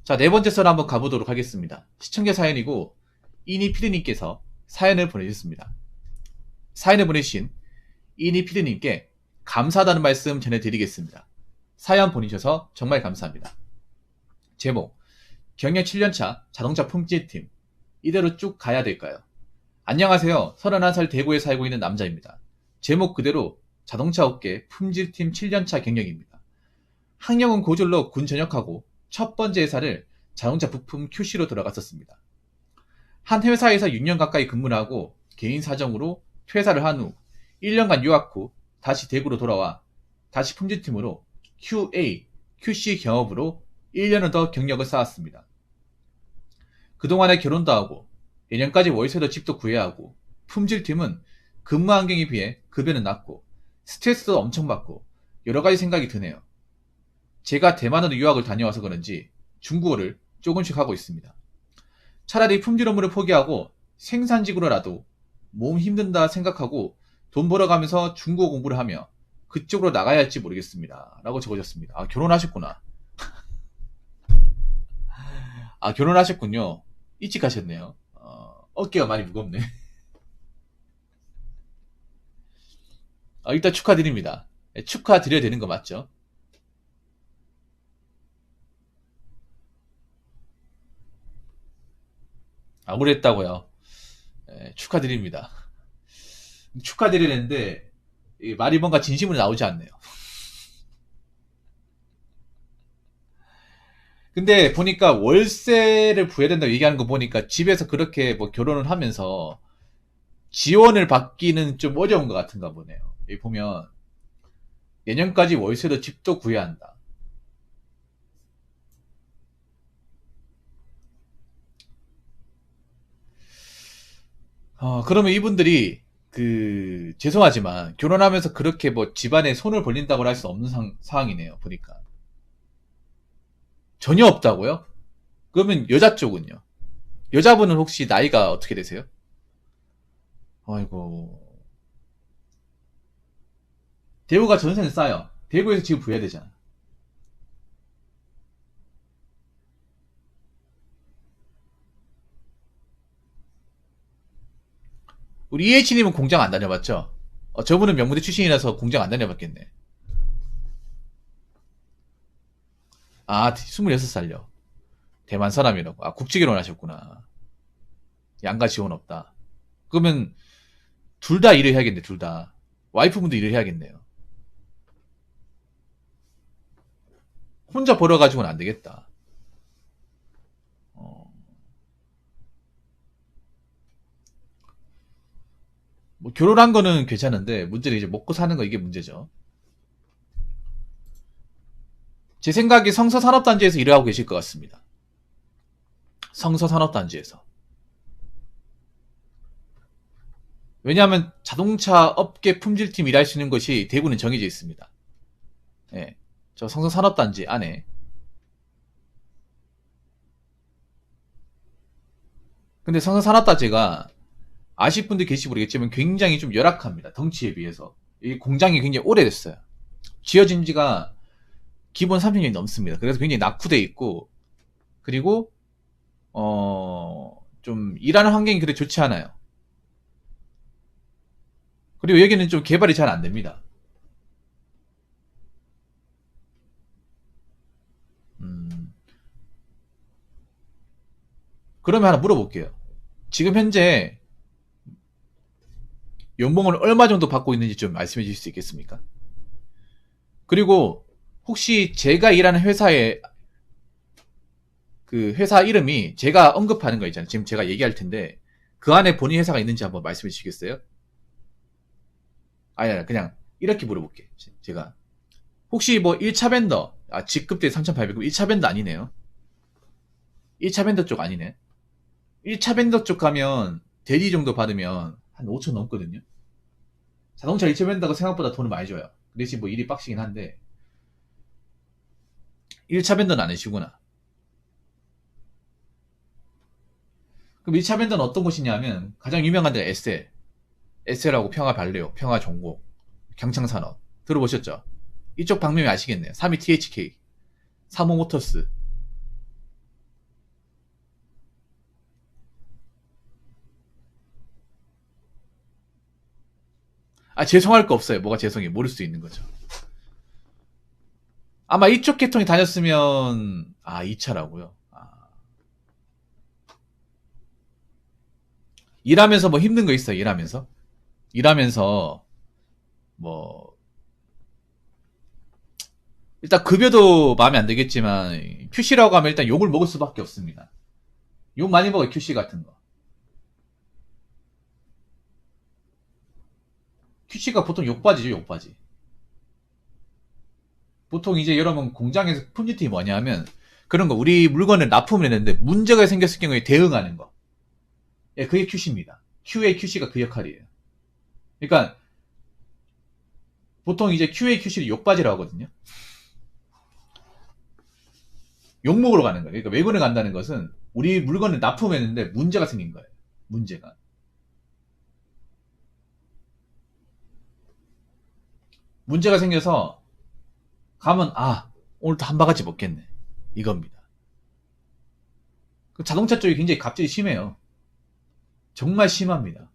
자, 네 번째 썰 한번 가보도록 하겠습니다. 시청자 사연이고 이니피드님께서 사연을 보내주셨습니다. 사연을 보내주신 이니피드님께 감사하다는 말씀 전해드리겠습니다. 사연 보내주셔서 정말 감사합니다. 제목, 경력 7년차 자동차 품질팀, 이대로 쭉 가야 될까요? 안녕하세요. 31살 대구에 살고 있는 남자입니다. 제목 그대로 자동차 업계 품질팀 7년차 경력입니다. 학력은 고졸로 군 전역하고 첫 번째 회사를 자동차 부품 QC로 들어갔었습니다. 한 회사에서 6년 가까이 근무를 하고 개인 사정으로 퇴사를 한 후 1년간 유학 후 다시 대구로 돌아와 다시 품질팀으로 QA, QC 경업으로 1년은 더 경력을 쌓았습니다. 그동안에 결혼도 하고 내년까지 월세도 집도 구해야 하고 품질팀은 근무 환경에 비해 급여는 낮고 스트레스도 엄청 받고 여러가지 생각이 드네요. 제가 대만으로 유학을 다녀와서 그런지 중국어를 조금씩 하고 있습니다. 차라리 품질 업무를 포기하고 생산직으로라도 몸 힘든다 생각하고 돈 벌어가면서 중국어 공부를 하며 그쪽으로 나가야 할지 모르겠습니다. 라고 적어줬습니다. 아, 결혼하셨구나. 아, 결혼하셨군요. 일찍 하셨네요. 어깨가 많이 무겁네. 일단 축하드립니다. 축하드려야 되는 거 맞죠? 그랬다고요. 축하드립니다. 축하드리는데 말이 뭔가 진심으로 나오지 않네요. 근데 보니까 월세를 부여된다고 얘기하는 거 보니까 집에서 그렇게 뭐 결혼을 하면서 지원을 받기는 좀 어려운 것 같은가 보네요. 여기 보면 내년까지 월세도 집도 구해야 한다. 그러면 이분들이 죄송하지만 결혼하면서 그렇게 뭐 집안에 손을 벌린다고 할 수 없는 상황이네요. 보니까 전혀 없다고요? 그러면 여자 쪽은요? 여자분은 혹시 나이가 어떻게 되세요? 아이고, 대구가 전세는 싸요. 대구에서 지금 구해야 되잖아. 우리 EH님은 공장 안 다녀봤죠? 저분은 명문대 출신이라서 공장 안 다녀봤겠네. 아, 26살요. 대만 사람이라고. 아, 국제 결혼하셨구나. 양가 지원 없다. 그러면 둘 다 일을 해야겠네, 둘 다. 와이프분도 일을 해야겠네요. 혼자 벌어가지고는 안 되겠다. 어, 뭐 결혼한 거는 괜찮은데 문제는 이제 먹고 사는 거 이게 문제죠. 제 생각에 성서산업단지에서 일을 하고 계실 것 같습니다. 성서산업단지에서. 왜냐하면 자동차 업계 품질팀 일할 수 있는 것이 대구는 정해져 있습니다. 예, 저 성서산업단지 안에. 근데 성서산업단지가 아실 분들 계실지 모르겠지만 굉장히 좀 열악합니다. 덩치에 비해서. 이 공장이 굉장히 오래됐어요. 지어진 지가 기본 30년이 넘습니다. 그래서 굉장히 낙후돼 있고, 그리고 좀 일하는 환경이 그렇게 좋지 않아요. 그리고 여기는 좀 개발이 잘 안 됩니다. 음, 그러면 하나 물어볼게요. 지금 현재 연봉을 얼마 정도 받고 있는지 좀 말씀해 주실 수 있겠습니까? 그리고 혹시 제가 일하는 회사의 그 회사 이름이 제가 언급하는 거 있잖아요. 지금 제가 얘기할 텐데 그 안에 본인 회사가 있는지 한번 말씀해 주시겠어요? 아니, 그냥 이렇게 물어볼게. 제가 혹시 뭐 1차 벤더, 직급대 3,800원, 1차 벤더 아니네요. 1차 벤더 쪽 아니네. 1차 벤더 쪽 가면 대리 정도 받으면 한 5천 넘거든요. 자동차 1차 벤더가 생각보다 돈을 많이 줘요. 그 대신 뭐 일이 빡시긴 한데 1차 벤더는 아니시구나. 그럼 1차 벤더는 어떤 곳이냐면 가장 유명한 데가 SL, SL하고 평화발레오, 평화종고, 경창산업 들어보셨죠? 이쪽 방면이 아시겠네요. 32THK, 35모터스. 아, 죄송할 거 없어요. 뭐가 죄송해. 모를 수 있는 거죠. 아마 이쪽 계통이 다녔으면, 아, 2차라고요. 아. 일하면서 뭐 힘든 거 있어요, 일하면서? 일하면서, 뭐, 일단 급여도 마음에 안 들겠지만, QC라고 하면 일단 욕을 먹을 수밖에 없습니다. 욕 많이 먹어요, QC 같은 거. QC가 보통 욕바지죠, 욕바지. 보통 이제 여러분 공장에서 품질팀이 뭐냐 하면, 그런 거, 우리 물건을 납품을 했는데 문제가 생겼을 경우에 대응하는 거. 예, 그게 QC입니다. QA, QC가 그 역할이에요. 그러니까, 보통 이제 QA, QC를 욕바지라고 하거든요. 욕먹으러 가는 거예요. 그러니까 외근을 간다는 것은 우리 물건을 납품했는데 문제가 생긴 거예요. 문제가. 문제가 생겨서 가면, 아, 오늘도 한 바가지 먹겠네. 이겁니다. 그 자동차 쪽이 굉장히 갑질이 심해요. 정말 심합니다.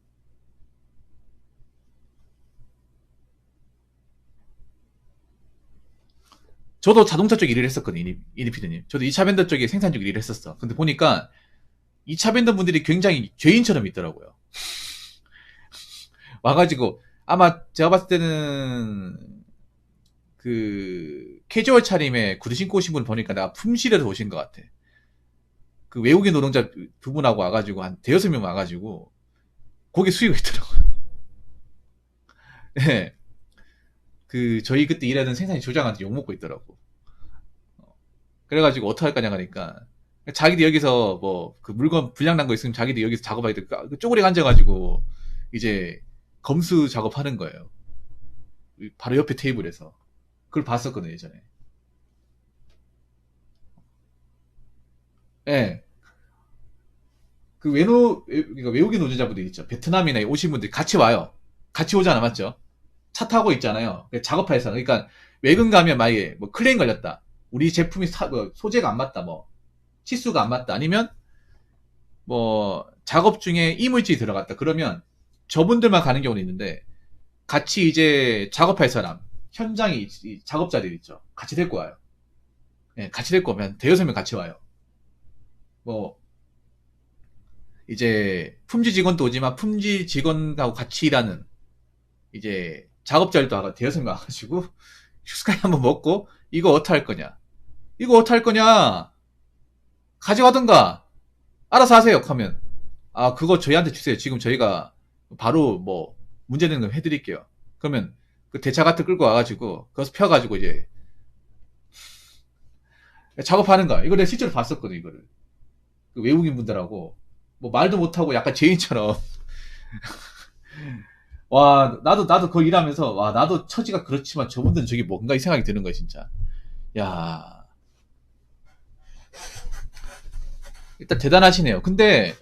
저도 자동차 쪽 일을 했었거든요, 이니피드님. 저도 2차 벤더 쪽에 생산 쪽 일을 했었어. 근데 보니까 2차 벤더 분들이 굉장히 죄인처럼 있더라고요. 와가지고, 아마 제가 봤을 때는 그 캐주얼 차림에 구두 신고 오신 분 보니까 내가 품실에서 오신 것 같아. 그 외국인 노동자 두 분하고 와가지고 한 대여섯 명 와가지고 거기 수위가 있더라고요. 네. 그 저희 그때 일하던 생산이 조장한테 욕먹고 있더라고. 그래가지고 어떡할 거냐 하니까 자기들 여기서 뭐 그 물건 불량 난 거 있으면 자기들 여기서 작업하기 그 쪼그리 앉아가지고 이제 검수 작업하는 거예요. 바로 옆에 테이블에서. 그걸 봤었거든요, 예전에. 예. 네. 그 그러니까 외국인 노동자분들 있죠. 베트남이나 오신 분들이 같이 와요. 같이 오잖아, 맞죠? 차 타고 있잖아요. 작업하에서. 그러니까 외근 가면 만약에 뭐 클레임 걸렸다. 우리 제품이 뭐 소재가 안 맞다. 뭐 치수가 안 맞다. 아니면 뭐 작업 중에 이물질이 들어갔다. 그러면 저분들만 가는 경우는 있는데 같이 이제 작업할 사람, 현장에 작업자들 있죠. 같이 데리고 와요. 예, 같이 데리고 오면 대여섯 명 같이 와요. 뭐 이제 품질 직원도 오지만 품질 직원하고 같이 일하는 이제 작업자들도 대여섯 명 와가지고 휴스카이 한번 먹고 이거 어떻게 할 거냐? 이거 어떻게 할 거냐? 가져가든가 알아서 하세요. 하면 아 그거 저희한테 주세요. 지금 저희가 바로 뭐 문제되는 거 해드릴게요. 그러면 그 대차 같은 끌고 와가지고 거기서 펴가지고 이제 작업하는 거야. 이거 내가 실제로 봤었거든 이거를. 그 외국인 분들하고 뭐 말도 못하고 약간 죄인처럼 와 나도 그거 일하면서 와 나도 처지가 그렇지만 저분들은 저게 뭔가 이 생각이 드는 거야 진짜. 야 일단 대단하시네요. 근데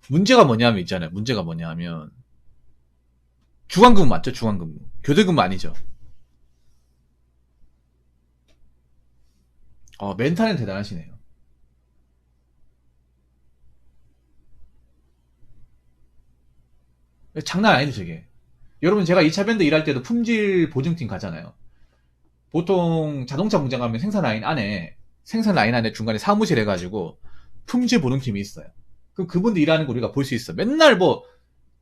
문제가 뭐냐면 있잖아요. 문제가 뭐냐면 주간근무 맞죠? 주간근무. 교대근무 아니죠. 멘탈은 대단하시네요. 장난 아니죠 저게. 여러분 제가 2차 밴드 일할 때도 품질 보증팀 가잖아요. 보통 자동차 공장 가면 생산 라인 안에 중간에 사무실 해가지고 품질 보증팀이 있어요. 그럼 그분들 일하는 거 우리가 볼 수 있어. 맨날 뭐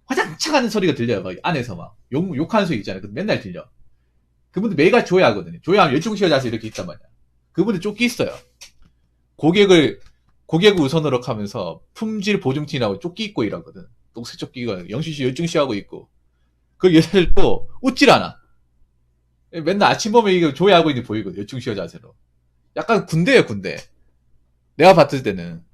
화장창 하는 소리가 들려요. 막 안에서 막 욕하는 소리 있잖아요. 맨날 들려. 그분들 매일 조회하거든요. 조회하면 열중시어 자서 이렇게 있단 말이야. 그분들 쫓기 있어요. 고객을 우선으로 하면서 품질 보증팀이라고 쫓기 있고 이러거든. 녹색 쫓기가 영시시 열중시하고 있고. 그 여자들 또 웃질 않아. 맨날 아침 보면 이거 조회하고 있는 게 보이거든. 열중시어 자세로. 약간 군대예요, 군대. 내가 봤을 때는.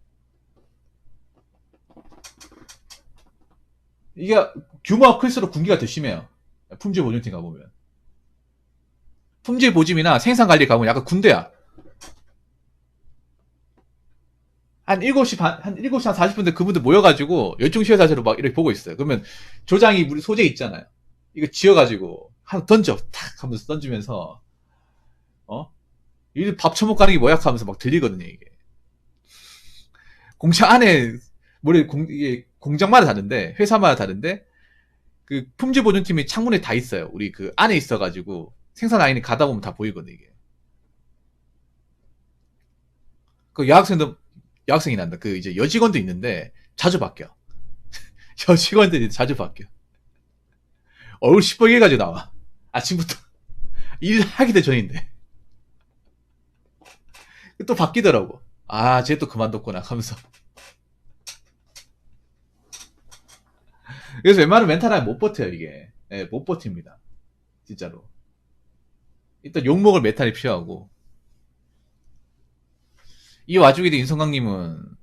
이게 규모가 클수록 군기가 더 심해요. 품질 보증팀 가보면. 품질 보증이나 생산 관리 가보면 약간 군대야. 한 7시 한 7시 한 40분대 그분들 모여가지고 열중시어 자세로 막 이렇게 보고 있어요. 그러면 조장이 우리 소재 있잖아요. 이거 지어가지고 하나 던져. 탁 하면서 던지면서, 이 밥 처먹고 가는 게 뭐야? 하면서 막 들리거든요, 이게. 공장 안에, 이게 공장마다 다른데, 회사마다 다른데, 그 품질 보증팀이 창문에 다 있어요. 우리 그 안에 있어가지고 생산 라인이 가다 보면 다 보이거든 이게. 그 여학생이 난다. 그 이제 여직원도 있는데 자주 바뀌어. 여직원들이 자주 바뀌어. 얼굴 시뻘개가지고 나와. 아침부터 일하기도 전인데 또 바뀌더라고. 아, 쟤 또 그만뒀구나 하면서. 그래서 웬만하면 멘탈하면 못 버텨요 이게. 예, 못 버팁니다 진짜로. 일단 욕먹을 메탈이 필요하고. 이 와중에도 인성광님은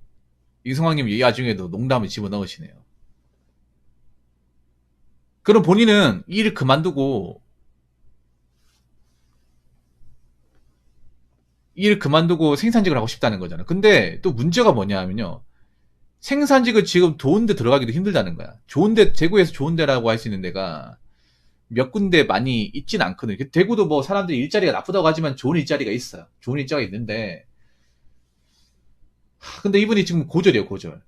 이 와중에도 농담을 집어넣으시네요. 그럼 본인은 이 일을 그만두고 생산직을 하고 싶다는 거잖아. 근데 또 문제가 뭐냐 하면요, 생산직을 지금 좋은데 들어가기도 힘들다는 거야. 좋은데, 대구에서 좋은데라고 할 수 있는 데가 몇 군데 많이 있진 않거든. 대구도 뭐 사람들이 일자리가 나쁘다고 하지만 좋은 일자리가 있어요. 좋은 일자리가 있는데, 근데 이분이 지금 고졸이에요, 고졸.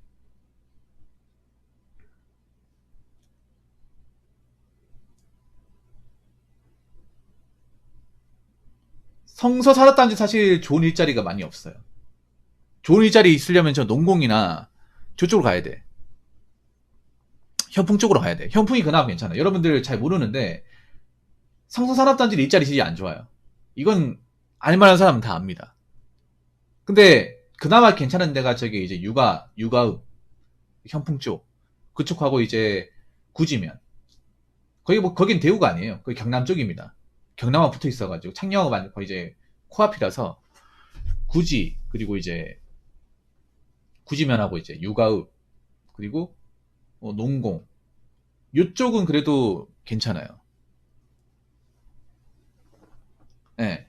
성서 살았다는 지 사실 좋은 일자리가 많이 없어요. 좋은 일자리 있으려면 저 농공이나 저쪽으로 가야 돼. 현풍 쪽으로 가야 돼. 현풍이 그나마 괜찮아. 여러분들 잘 모르는데 성서 산업단지 일자리 질이 안 좋아요. 이건 알만한 사람은 다 압니다. 근데 그나마 괜찮은 데가 저기 이제 육아읍 현풍 쪽 그쪽하고 이제 구지면 거긴 대구가 아니에요. 거기 경남 쪽입니다. 경남하고 붙어 있어가지고 창녕하고 거의 이제 코앞이라서 구지 그리고 이제 구지면하고 이제 육아읍 그리고 농공 이쪽은 그래도 괜찮아요. 예. 네.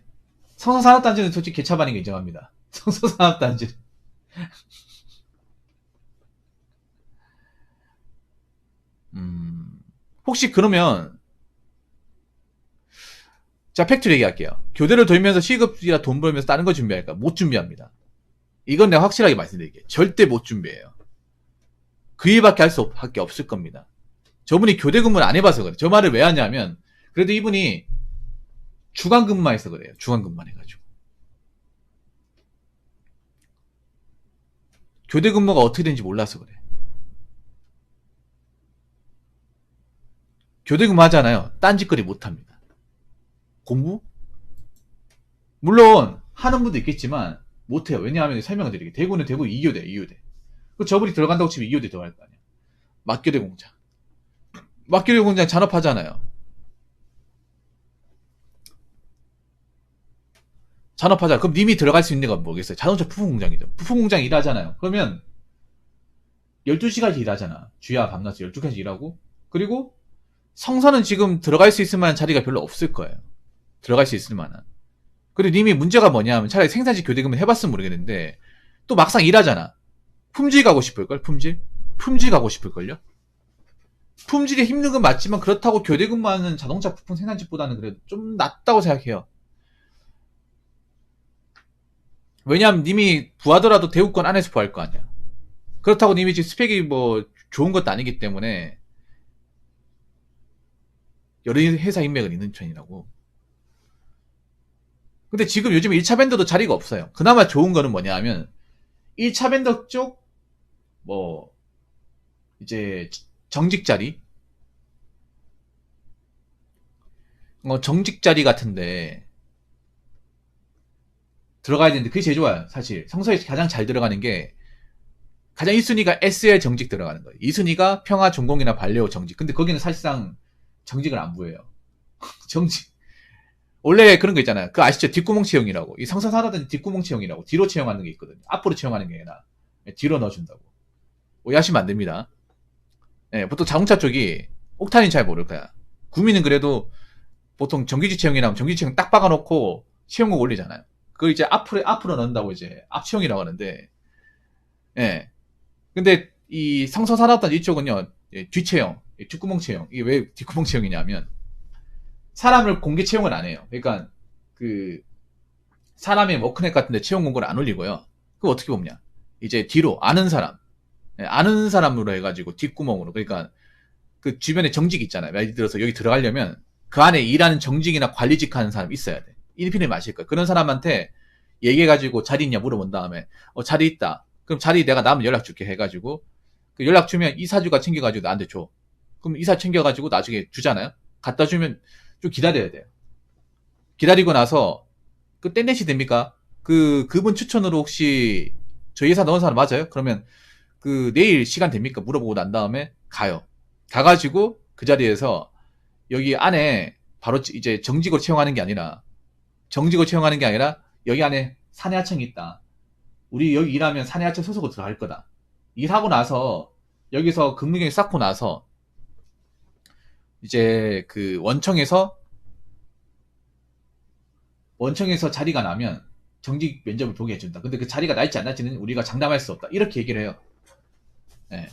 성서산업단지는 솔직히 개차반인 게 인정합니다. 성서산업단지. 혹시 그러면 자, 팩트를 얘기할게요. 교대를 돌면서 시급이라 돈 벌면서 다른 거 준비할까? 못 준비합니다. 이건 내가 확실하게 말씀드릴게요. 절대 못 준비해요. 그 일밖에 할 수 밖에 없을 겁니다. 저분이 교대 근무를 안 해봐서 그래. 저 말을 왜 하냐면 그래도 이분이 주간 근무만 해서 그래요. 주간 근무만 해가지고. 교대 근무가 어떻게 되는지 몰라서 그래. 교대 근무 하잖아요. 딴짓거리 못합니다. 공부? 물론 하는 분도 있겠지만 못해요. 왜냐하면 설명을 드리게. 대구는 대구 2교대. 그 저분이 들어간다고 치면 2교대 들어갈 거 아니야. 막교대 공장. 막교대 공장 잔업하잖아요. 잔업하자. 그럼 님이 들어갈 수 있는 데가 뭐겠어요? 자동차 부품 공장이죠. 부품 공장 일하잖아요. 그러면 12시간씩 일하잖아. 주야 밤낮 12시간씩 일하고. 그리고 성서는 지금 들어갈 수 있을 만한 자리가 별로 없을 거예요. 들어갈 수 있을 만한. 그리고 님이 문제가 뭐냐 하면 차라리 생산직 교대금을 해봤으면 모르겠는데 또 막상 일하잖아. 품질 가고 싶을걸? 품질 가고 싶을걸요? 품질이 힘든 건 맞지만 그렇다고 교대 근무하는 자동차 부품 생산직보다는 그래도 좀 낫다고 생각해요. 왜냐하면 님이 부하더라도 대우권 안에서 부할 거 아니야. 그렇다고 님이 지금 스펙이 뭐 좋은 것도 아니기 때문에 여러 회사 인맥은 있는 편이라고. 근데 지금 요즘 1차 벤더도 자리가 없어요. 그나마 좋은 거는 뭐냐 하면 1차 벤더 쪽 뭐 이제 정직 자리 정직 자리 같은데 들어가야 되는데 그게 제일 좋아요. 사실 성서에 가장 잘 들어가는 게 가장 1순위가 SL 정직 들어가는 거예요. 2순위가 평화 전공이나 발레오 정직. 근데 거기는 사실상 정직을 안 부여요. 정직 원래 그런 거 있잖아요. 그 아시죠? 뒷구멍 채용이라고. 이 성서 살아다니 뒷구멍 채용이라고. 뒤로 채용하는 게 있거든요. 앞으로 채용하는 게 아니라 뒤로 넣어준다고. 오해하시면 안 됩니다. 네, 보통 자동차 쪽이 옥탄인 잘 모를 거야. 구미는 그래도 보통 전기지 채용이라면 전기지 채용 딱 박아놓고 채용국 올리잖아요. 그걸 이제 앞으로 넣는다고 이제 앞채용이라고 하는데, 예. 근데 이 성서 산업단 이쪽은요, 뒷채용, 뒷구멍 채용. 이게 왜 뒷구멍 채용이냐면, 사람을 공개 채용을 안 해요. 그러니까, 사람의 워크넷 같은데 채용 공고를 안 올리고요. 그거 어떻게 보냐. 이제 뒤로, 아는 사람으로 해가지고, 뒷구멍으로. 그러니까, 그 주변에 정직 있잖아요. 예를 들어서 여기 들어가려면 그 안에 일하는 정직이나 관리직 하는 사람 있어야 돼. 인피니트 마실 거야. 그런 사람한테 얘기해가지고 자리 있냐 물어본 다음에 자리 있다. 그럼 자리 내가 남으면 연락 줄게 해가지고 그 연락 주면 이사주가 챙겨가지고 나한테 줘. 그럼 이사 챙겨가지고 나중에 주잖아요. 갖다 주면 좀 기다려야 돼요. 기다리고 나서 그 땡넷이 됩니까? 그분 추천으로 혹시 저희 회사 넣은 사람 맞아요? 그러면 그 내일 시간 됩니까? 물어보고 난 다음에 가요. 가가지고 그 자리에서 여기 안에 바로 이제 정직으로 채용하는 게 아니라 여기 안에 사내하청이 있다. 우리 여기 일하면 사내하청 소속으로 들어갈 거다. 일하고 나서 여기서 근무경력 쌓고 나서 이제 그 원청에서 자리가 나면 정직 면접을 보게 해준다. 근데 그 자리가 날지 안 날지는 우리가 장담할 수 없다. 이렇게 얘기를 해요. 네.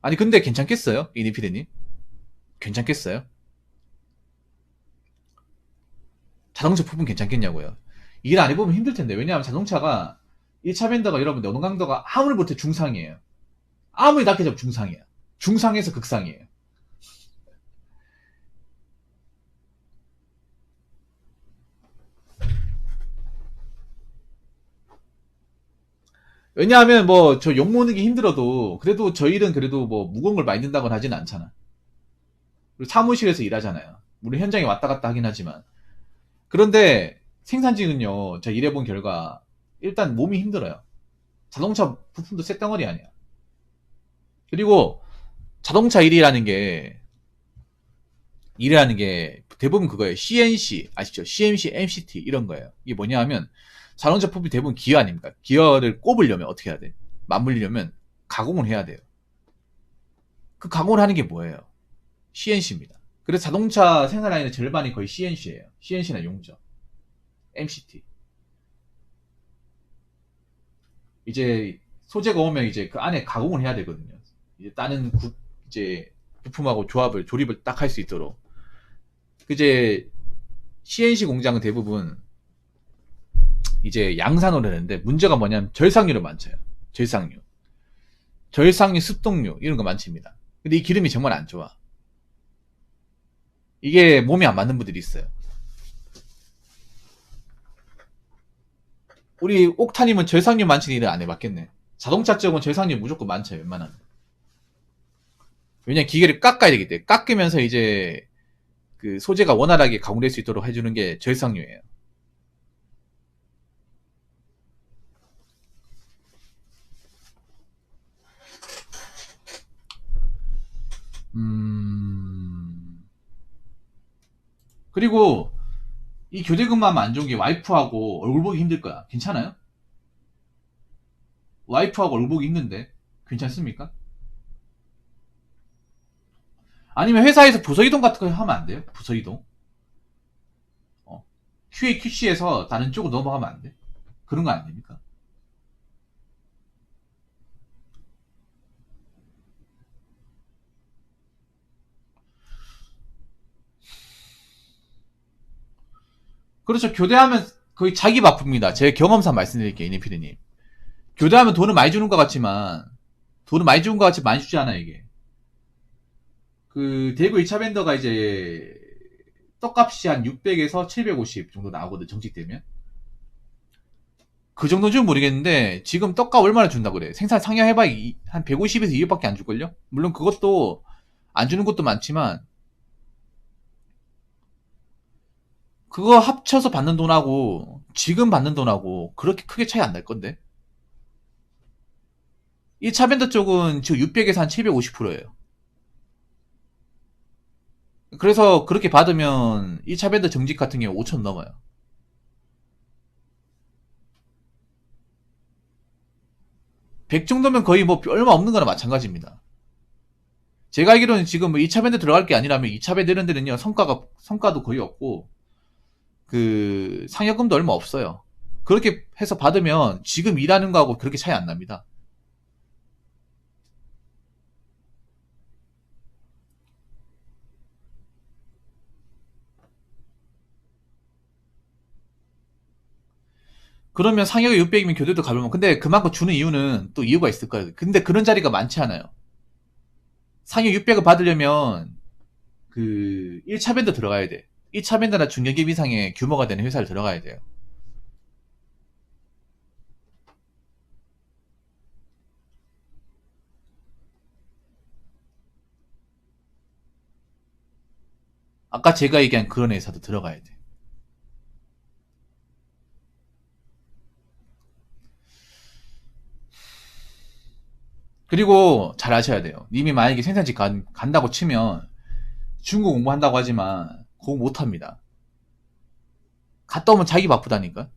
아니 근데 괜찮겠어요? 이니피디님? 괜찮겠어요? 자동차 부품 괜찮겠냐고요? 일 안 해보면 힘들 텐데. 왜냐하면 자동차가 1차 벤더가 여러분들 어느 강도가 아무리 못해 중상이에요. 아무리 낮게 잡으면 중상이에요. 중상에서 극상이에요. 왜냐하면 뭐 저 욕먹는 게 힘들어도 그래도 저 일은 그래도 뭐 무거운 걸 많이 든다고는 하진 않잖아. 그리고 사무실에서 일하잖아요. 물론 현장에 왔다 갔다 하긴 하지만. 그런데 생산직은요, 제가 일해본 결과 일단 몸이 힘들어요. 자동차 부품도 쇳덩어리 아니야. 그리고 자동차 일이라는 게 대부분 그거예요. CNC 아시죠? CMC, MCT 이런 거예요. 이게 뭐냐 하면 자동차 부품이 대부분 기어 아닙니까? 기어를 꼽으려면 어떻게 해야 돼? 맞물리려면 가공을 해야 돼요. 그 가공을 하는 게 뭐예요? CNC입니다. 그래서 자동차 생산 라인의 절반이 거의 CNC예요. CNC나 용접, MCT. 이제 소재가 오면 이제 그 안에 가공을 해야 되거든요. 이제 다른 이제 부품하고 조립을 딱 할 수 있도록. 이제 CNC 공장은 대부분 이제 양산으로 하는데 문제가 뭐냐면 절삭류를 많쳐요. 절삭류. 절삭류, 습동류 이런 거 많습니다. 근데 이 기름이 정말 안 좋아. 이게 몸에 안 맞는 분들이 있어요. 우리 옥타님은 절삭류 많친 일을 안 해봤겠네. 자동차 쪽은 절삭류 무조건 많쳐요. 웬만하면. 왜냐면 기계를 깎아야 되기 때문에 깎으면서 이제 그 소재가 원활하게 가공될 수 있도록 해주는 게 절삭류예요. 그리고 이 교대 근무하면 안 좋은 게 와이프하고 얼굴 보기 힘들 거야. 괜찮아요? 와이프하고 얼굴 보기 힘든데 괜찮습니까? 아니면 회사에서 부서 이동 같은 거 하면 안 돼요? 부서 이동? QA, QC에서 다른 쪽으로 넘어가면 안 돼? 그런 거 안 됩니까? 그렇죠. 교대하면 거의 자기 바쁩니다. 제 경험상 말씀드릴게요, 이니피디님. 교대하면 돈을 많이 주는 것 같지만, 돈을 많이 주는 것 같지 많이 주지 않아, 이게. 그, 대구 2차 벤더가 이제, 떡값이 한 600에서 750 정도 나오거든, 정식되면. 그 정도는 모르겠는데, 지금 떡값 얼마나 준다고 그래. 생산 상향해봐야 한 150에서 200밖에 안 줄걸요? 물론 그것도, 안 주는 것도 많지만, 그거 합쳐서 받는 돈하고, 지금 받는 돈하고, 그렇게 크게 차이 안 날 건데? 이 차밴드 쪽은 지금 600에서 한 750%예요. 그래서 그렇게 받으면 이 차밴드 정직 같은 경우 5천 넘어요. 100 정도면 거의 뭐 얼마 없는 거나 마찬가지입니다. 제가 알기로는 지금 뭐 2차 밴드 들어갈 게 아니라면 2차 밴드 이런 데는요, 성과도 거의 없고, 그, 상여금도 얼마 없어요. 그렇게 해서 받으면 지금 일하는 거하고 그렇게 차이 안 납니다. 그러면 상여가 600이면 교대도 가려면 근데 그만큼 주는 이유는 또 이유가 있을 거예요. 근데 그런 자리가 많지 않아요. 상여 600을 받으려면 그 1차 밴드 들어가야 돼. 1차 밴드나 중견기업 이상의 규모가 되는 회사를 들어가야 돼요. 아까 제가 얘기한 그런 회사도 들어가야 돼. 그리고 잘 아셔야 돼요. 님이 만약에 생산직 간다고 치면 중국 공부한다고 하지만 공부 못합니다. 갔다 오면 자기 바쁘다니까.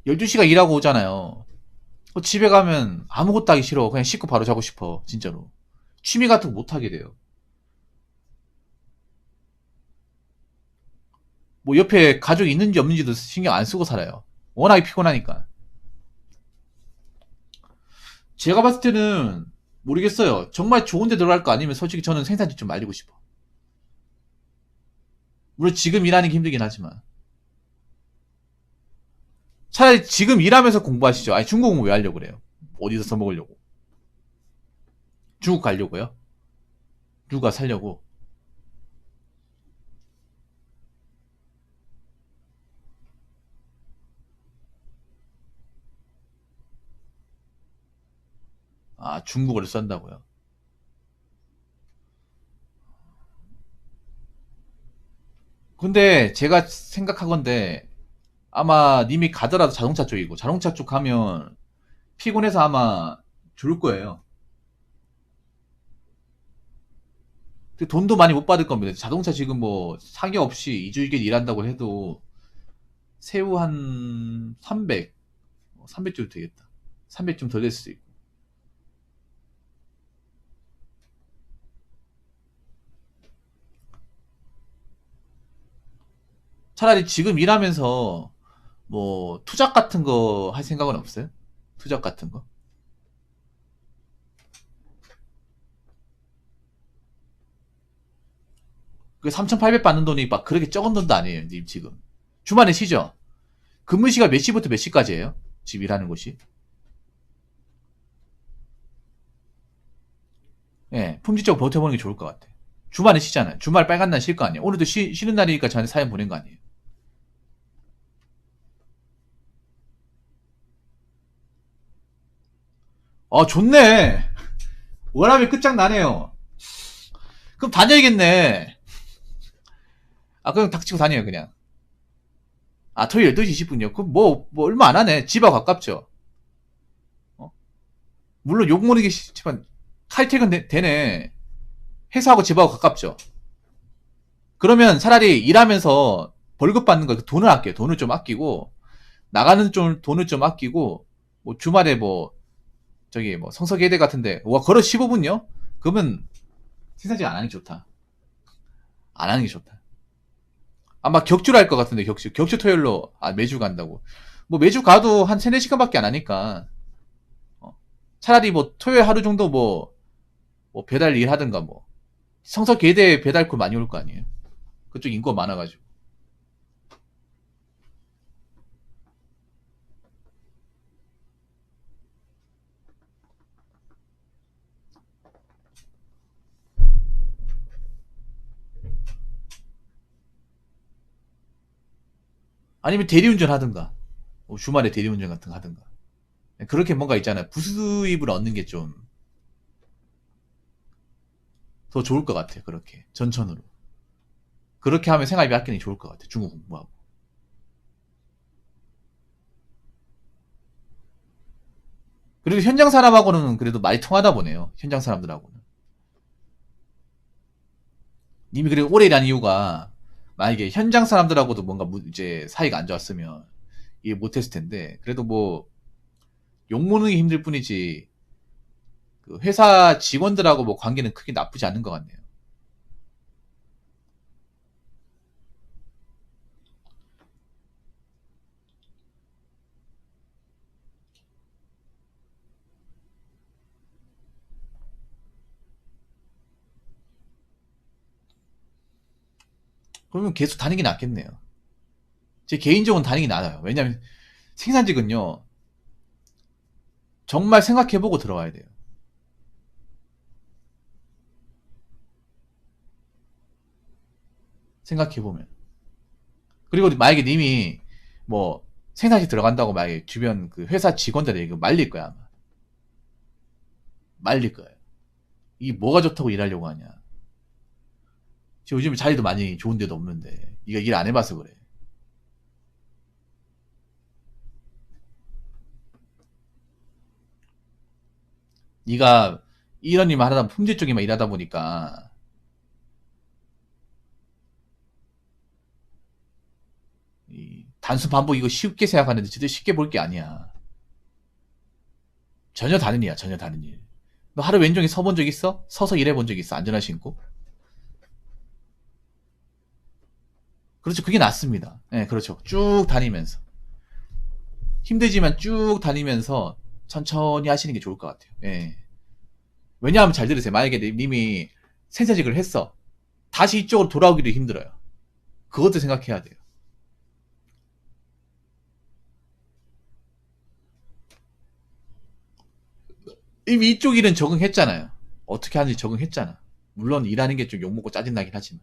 12시간 일하고 오잖아요. 집에 가면 아무것도 하기 싫어. 그냥 씻고 바로 자고 싶어. 진짜로. 취미 같은 거 못하게 돼요. 뭐 옆에 가족이 있는지 없는지도 신경 안 쓰고 살아요. 워낙에 피곤하니까. 제가 봤을 때는 모르겠어요. 정말 좋은 데 들어갈 거 아니면 솔직히 저는 생산직 좀 말리고 싶어. 물론 지금 일하는 게 힘들긴 하지만. 차라리 지금 일하면서 공부하시죠. 아니 중국 공부 왜 하려고 그래요? 어디서 써먹으려고? 중국 가려고요? 누가 살려고? 아 중국어를 쓴다고요? 근데 제가 생각하건데 아마 님이 가더라도 자동차 쪽이고 자동차 쪽 가면 피곤해서 아마 좋을 거예요. 근데 돈도 많이 못 받을 겁니다. 자동차 지금 뭐 사기 없이 2주 1개 일한다고 해도 세후 한 300, 300주 되겠다. 300좀 더 될 수도 있고. 차라리 지금 일하면서 뭐 투잡 같은 거 할 생각은 없어요? 투잡 같은 거? 그 3,800 받는 돈이 막 그렇게 적은 돈도 아니에요, 님 지금. 주말에 쉬죠? 근무 시간 몇 시부터 몇 시까지예요? 지금 일하는 곳이? 예, 품질적으로 버텨보는 게 좋을 것 같아. 주말에 쉬잖아요. 주말 빨간 날 쉴 거 아니에요. 오늘도 쉬는 날이니까 저한테 사연 보낸 거 아니에요. 좋네. 워라밸 끝장나네요. 그럼 다녀야겠네. 그럼 닥치고 다녀요, 그냥. 토요일 12시 20분이요? 그럼 뭐, 얼마 안 하네. 집하고 가깝죠. 어? 물론 욕 먹는 게 싫지만, 칼퇴근 되네. 회사하고 집하고 가깝죠. 그러면 차라리 일하면서 벌금 받는 거, 돈을 아껴요. 돈을 좀 아끼고, 나가는 좀, 돈을 좀 아끼고, 뭐, 주말에 뭐, 저기, 뭐, 성서예대 같은데, 와, 걸어 15분요? 그러면, 생산직 안 하는 게 좋다. 안 하는 게 좋다. 아마 격주로 할 것 같은데, 격주. 격주 토요일로, 매주 간다고. 뭐, 매주 가도 한 3, 4시간밖에 안 하니까, 차라리 뭐, 토요일 하루 정도 뭐 배달 일 하든가 뭐. 성서계대 배달콜 많이 올 거 아니에요? 그쪽 인구가 많아가지고. 아니면 대리운전 하든가. 주말에 대리운전 같은 거 하든가. 그렇게 뭔가 있잖아요. 부수입을 얻는 게 좀 더 좋을 것 같아요. 그렇게. 전천후로. 그렇게 하면 생활비 아끼는 게 좋을 것 같아요. 중국 공부하고. 그리고 현장 사람하고는 그래도 많이 통하다 보네요. 현장 사람들하고는. 님이 그리고 오래 일한 이유가 만약에 현장 사람들하고도 뭔가 이제 사이가 안 좋았으면 이해 못했을 텐데 그래도 뭐 욕먹는 게 힘들 뿐이지 그 회사 직원들하고 뭐 관계는 크게 나쁘지 않은 것 같네요. 그러면 계속 다니는 게 낫겠네요. 제 개인적으로는 다니는 게 나아요. 왜냐면 생산직은요, 정말 생각해보고 들어와야 돼요. 생각해보면. 그리고 만약에 님이 뭐 생산직 들어간다고 만약에 주변 그 회사 직원들이 이거 말릴 거야, 아마. 말릴 거예요. 이게 뭐가 좋다고 일하려고 하냐. 지금 요즘에 자리도 많이 좋은 데도 없는데 네가 일 안 해봐서 그래. 네가 이런 일만 하다 품질 쪽에만 일하다 보니까 이 단순 반복 이거 쉽게 생각하는데 진짜 쉽게 볼 게 아니야. 전혀 다른 일이야. 전혀 다른 일. 너 하루 왼종일 서본 적 있어? 서서 일해본 적 있어? 안전화 신고? 그렇죠. 그게 낫습니다. 네, 그렇죠. 쭉 다니면서. 힘들지만 쭉 다니면서 천천히 하시는 게 좋을 것 같아요. 예. 왜냐하면 잘 들으세요. 만약에 님이 생사직을 했어. 다시 이쪽으로 돌아오기도 힘들어요. 그것도 생각해야 돼요. 이미 이쪽 일은 적응했잖아요. 어떻게 하는지 적응했잖아. 물론 일하는 게 좀 욕먹고 짜증나긴 하지만.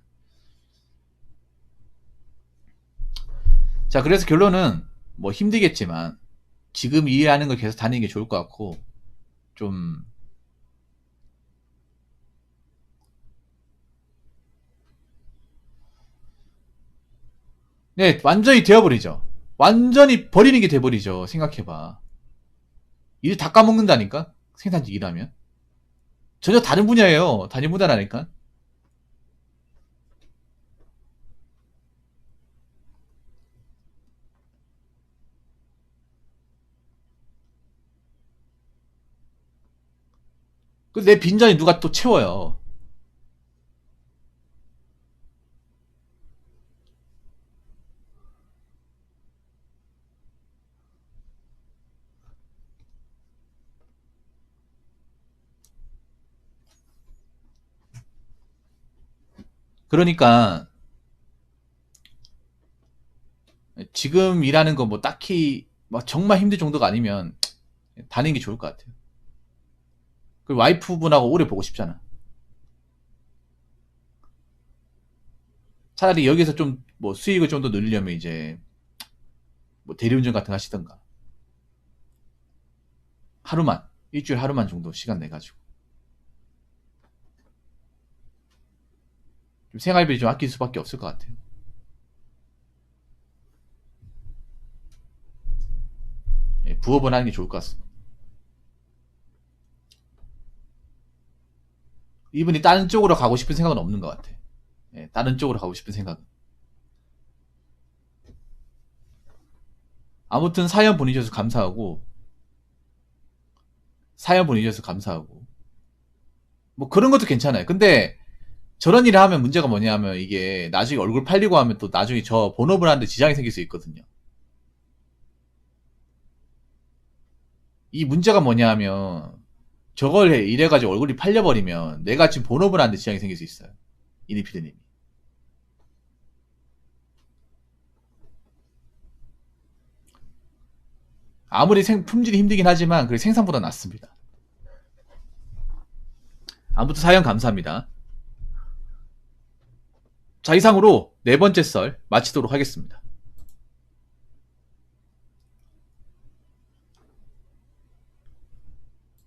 자, 그래서 결론은 뭐 힘들겠지만 지금 일하는 걸 계속 다니는 게 좋을 것 같고 좀 네, 완전히 되어버리죠. 완전히 버리는 게 돼버리죠. 생각해봐. 일 다 까먹는다니까? 생산직 일하면. 전혀 다른 분야예요. 다른 분야라니까. 그 내 빈자리 누가 또 채워요. 그러니까 지금 일하는 거 뭐 딱히 막 정말 힘들 정도가 아니면 다니는 게 좋을 것 같아요. 그 와이프분하고 오래 보고 싶잖아. 차라리 여기서 좀 뭐 수익을 좀 더 늘리려면 이제 뭐 대리운전 같은 거 하시던가. 하루만, 일주일 하루만 정도 시간 내가지고. 좀 생활비 좀 아낄 수밖에 없을 것 같아요. 예, 부업은 하는 게 좋을 것 같습니다. 이분이 다른 쪽으로 가고 싶은 생각은 없는 것 같아. 예, 다른 쪽으로 가고 싶은 생각은. 아무튼 사연 보내주셔서 감사하고, 사연 보내주셔서 감사하고, 뭐 그런 것도 괜찮아요. 근데 저런 일을 하면 문제가 뭐냐면 이게 나중에 얼굴 팔리고 하면 또 나중에 저 본업을 하는데 지장이 생길 수 있거든요. 이 문제가 뭐냐면 저걸 이래가지고 얼굴이 팔려버리면 내가 지금 본업을 하는데 지장이 생길 수 있어요. 이니피드님이. 아무리 품질이 힘들긴 하지만 그 생산보다 낫습니다. 아무튼 사연 감사합니다. 자, 이상으로 네 번째 썰 마치도록 하겠습니다.